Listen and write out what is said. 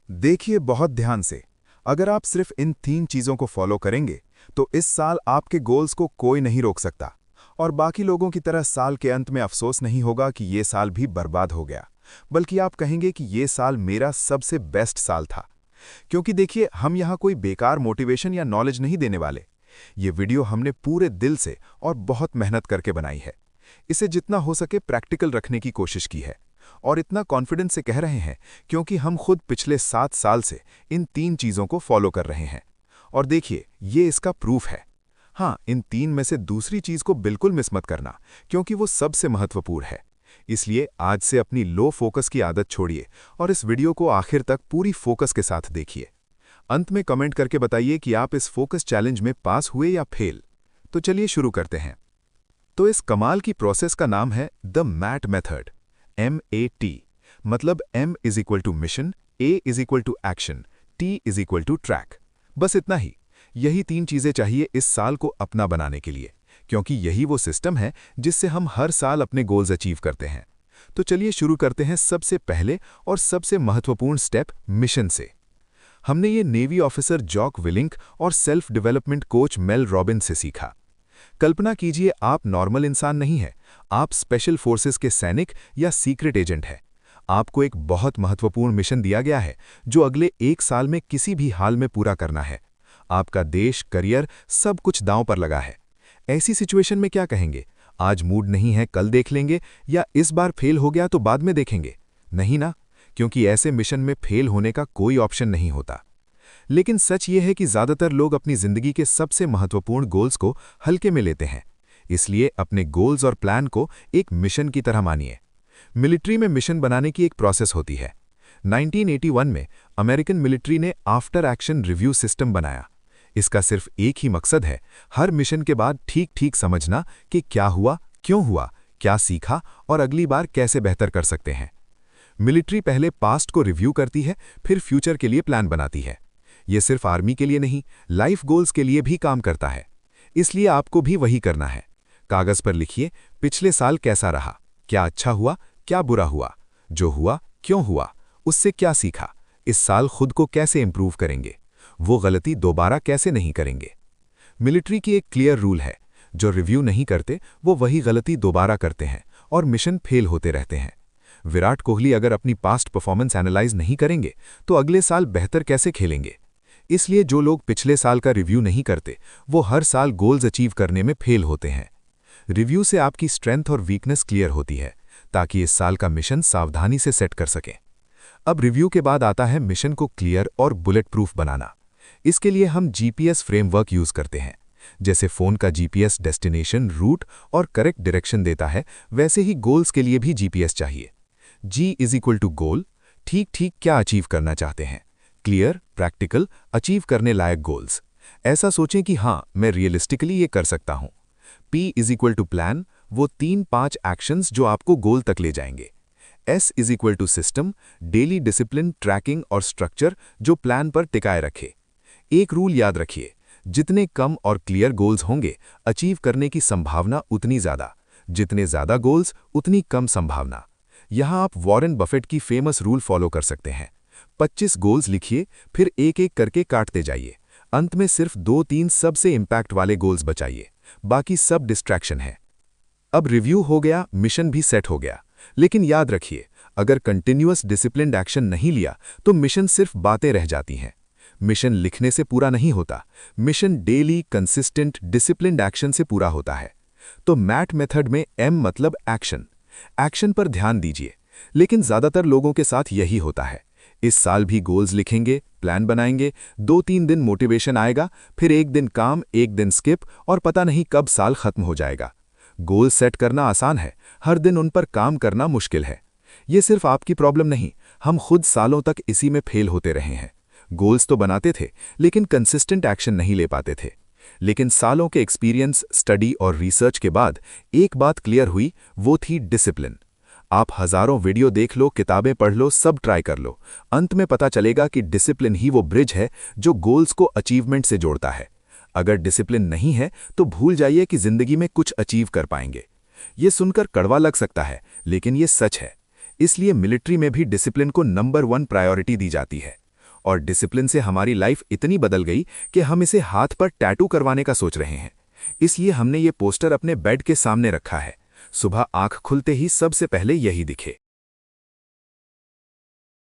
देखिए बहुत ध्यान से। अगर आप सिर्फ इन 3 चीज़ों को फॉलो करेंगे तो इस साल आपके गोल्स को कोई नहीं रोक सकता। और बाकी लोगों की तरह साल के अंत में अफसोस नहीं होगा कि ये साल भी बर्बाद हो गया, बल्कि आप कहेंगे कि ये साल मेरा सबसे बेस्ट साल था। क्योंकि देखिए, हम यहाँ कोई बेकार मोटिवेशन या नॉलेज नहीं देने वाले। ये वीडियो हमने पूरे दिल से और बहुत मेहनत करके बनाई है। इसे जितना हो सके प्रैक्टिकल रखने की कोशिश की है। और इतना कॉन्फिडेंस से कह रहे हैं क्योंकि हम खुद पिछले 7 साल से इन 3 चीज़ों को फॉलो कर रहे हैं। और देखिए, ये इसका प्रूफ है। हाँ, इन 3 में से दूसरी चीज़ को बिल्कुल मिस मत करना, क्योंकि वो सबसे महत्वपूर्ण है। इसलिए आज से अपनी लो फोकस की आदत छोड़िए और इस वीडियो को आखिर तक पूरी फोकस के साथ देखिए। अंत में कमेंट करके बताइए कि आप इस फोकस चैलेंज में पास हुए या फेल। तो चलिए शुरू करते हैं। तो इस कमाल की प्रोसेस का नाम है द मैट मेथड। MAT, मतलब M is equal to mission, A is equal to action, T is equal to track. बस इतना ही। यही 3 चीज़ें चाहिए इस साल को अपना बनाने के लिए, क्योंकि यही वो सिस्टम है जिससे हम हर साल अपने गोल्स अचीव करते हैं। तो चलिए शुरू करते हैं सबसे पहले और सबसे महत्वपूर्ण स्टेप, मिशन से। हमने ये नेवी ऑफिसर जॉक विलिंक और self development coach Mel Robin से सीखा। कल्पना कीजिए, आप नॉर्मल इंसान नहीं हैं, आप स्पेशल फोर्सेस के सैनिक या सीक्रेट एजेंट हैं। आपको एक बहुत महत्वपूर्ण मिशन दिया गया है जो अगले 1 साल में किसी भी हाल में पूरा करना है। आपका देश, करियर, सब कुछ दांव पर लगा है। ऐसी सिचुएशन में क्या कहेंगे? आज मूड नहीं है, कल देख लेंगे, या इस बार फेल हो गया तो बाद में देखेंगे? नहीं ना, क्योंकि ऐसे मिशन में फेल होने का कोई ऑप्शन नहीं होता। लेकिन सच ये है कि ज़्यादातर लोग अपनी ज़िंदगी के सबसे महत्वपूर्ण गोल्स को हल्के में लेते हैं। इसलिए अपने गोल्स और प्लान को एक मिशन की तरह मानिए। मिलिट्री में मिशन बनाने की एक प्रोसेस होती है। 1981 में अमेरिकन मिलिट्री ने आफ्टर एक्शन रिव्यू सिस्टम बनाया। इसका सिर्फ एक ही मकसद है, हर मिशन के बाद ठीक ठीक समझना कि क्या हुआ, क्यों हुआ, क्या सीखा और अगली बार कैसे बेहतर कर सकते हैं। मिलिट्री पहले पास्ट को रिव्यू करती है, फिर फ्यूचर के लिए प्लान बनाती है। ये सिर्फ आर्मी के लिए नहीं, लाइफ गोल्स के लिए भी काम करता है। इसलिए आपको भी वही करना है। कागज पर लिखिए, पिछले साल कैसा रहा, क्या अच्छा हुआ, क्या बुरा हुआ, जो हुआ क्यों हुआ, उससे क्या सीखा, इस साल खुद को कैसे इंप्रूव करेंगे, वो गलती दोबारा कैसे नहीं करेंगे। मिलिट्री की एक क्लियर रूल है, जो रिव्यू नहीं करते वो वही गलती दोबारा करते हैं और मिशन फेल होते रहते हैं। विराट कोहली अगर अपनी पास्ट परफॉर्मेंस एनालाइज नहीं करेंगे तो अगले साल बेहतर कैसे खेलेंगे? इसलिए जो लोग पिछले साल का रिव्यू नहीं करते वो हर साल गोल्स अचीव करने में फेल होते हैं। रिव्यू से आपकी स्ट्रेंथ और वीकनेस क्लियर होती है, ताकि इस साल का मिशन सावधानी से सेट कर सकें। अब रिव्यू के बाद आता है मिशन को क्लियर और बुलेट प्रूफ बनाना। इसके लिए हम जीपीएस फ्रेमवर्क यूज करते हैं। जैसे फ़ोन का जीपीएस डेस्टिनेशन, रूट और करेक्ट डायरेक्शन देता है, वैसे ही गोल्स के लिए भी जीपीएस चाहिए। G इज इक्वल टू गोल, ठीक ठीक क्या अचीव करना चाहते हैं, क्लियर, प्रैक्टिकल, अचीव करने लायक गोल्स। ऐसा सोचें कि हाँ, मैं रियलिस्टिकली ये कर सकता हूँ। P is equal to plan, वो 3-5 एक्शंस जो आपको गोल तक ले जाएंगे। S is equal to system, daily discipline, tracking और स्ट्रक्चर जो प्लान पर टिकाए रखे। एक रूल याद रखिए, जितने कम और क्लियर गोल्स होंगे, अचीव करने की संभावना उतनी ज़्यादा। जितने ज़्यादा गोल्स, उतनी कम संभावना। यहाँ आप वॉरेन बफेट की फेमस रूल फॉलो कर सकते हैं। 25 गोल्स लिखिए, फिर एक एक करके काटते जाइए। अंत में सिर्फ 2-3 सबसे इंपैक्ट वाले गोल्स बचाइए, बाकी सब डिस्ट्रैक्शन है। अब रिव्यू हो गया, मिशन भी सेट हो गया। लेकिन याद रखिए, अगर कंटिन्यूअस डिसिप्लिन्ड एक्शन नहीं लिया तो मिशन सिर्फ बातें रह जाती हैं। मिशन लिखने से पूरा नहीं होता, mission daily consistent disciplined action से पूरा होता है। तो मैट मेथड में M मतलब एक्शन। एक्शन पर ध्यान दीजिए। लेकिन ज़्यादातर लोगों के साथ यही होता है। इस साल भी गोल्स लिखेंगे, प्लान बनाएंगे, 2-3 दिन मोटिवेशन आएगा, फिर एक दिन काम, एक दिन स्किप, और पता नहीं कब साल खत्म हो जाएगा। गोल सेट करना आसान है, हर दिन उन पर काम करना मुश्किल है। ये सिर्फ आपकी प्रॉब्लम नहीं, हम खुद सालों तक इसी में फेल होते रहे हैं। गोल्स तो बनाते थे, लेकिन कंसिस्टेंट एक्शन नहीं ले पाते थे। लेकिन सालों के एक्सपीरियंस, स्टडी और रिसर्च के बाद एक बात क्लियर हुई, वो थी डिसिप्लिन। आप हजारों वीडियो देख लो, किताबें पढ़ लो, सब ट्राई कर लो, अंत में पता चलेगा कि डिसिप्लिन ही वो ब्रिज है जो गोल्स को अचीवमेंट से जोड़ता है। अगर डिसिप्लिन नहीं है तो भूल जाइए कि जिंदगी में कुछ अचीव कर पाएंगे। ये सुनकर कड़वा लग सकता है, लेकिन ये सच है। इसलिए मिलिट्री में भी डिसिप्लिन को नंबर 1 प्रायोरिटी दी जाती है। और डिसिप्लिन से हमारी लाइफ इतनी बदल गई कि हम इसे हाथ पर टैटू करवाने का सोच रहे हैं। इसलिए हमने ये पोस्टर अपने बेड के सामने रखा है। सुबह आंख खुलते ही सबसे पहले यही दिखे।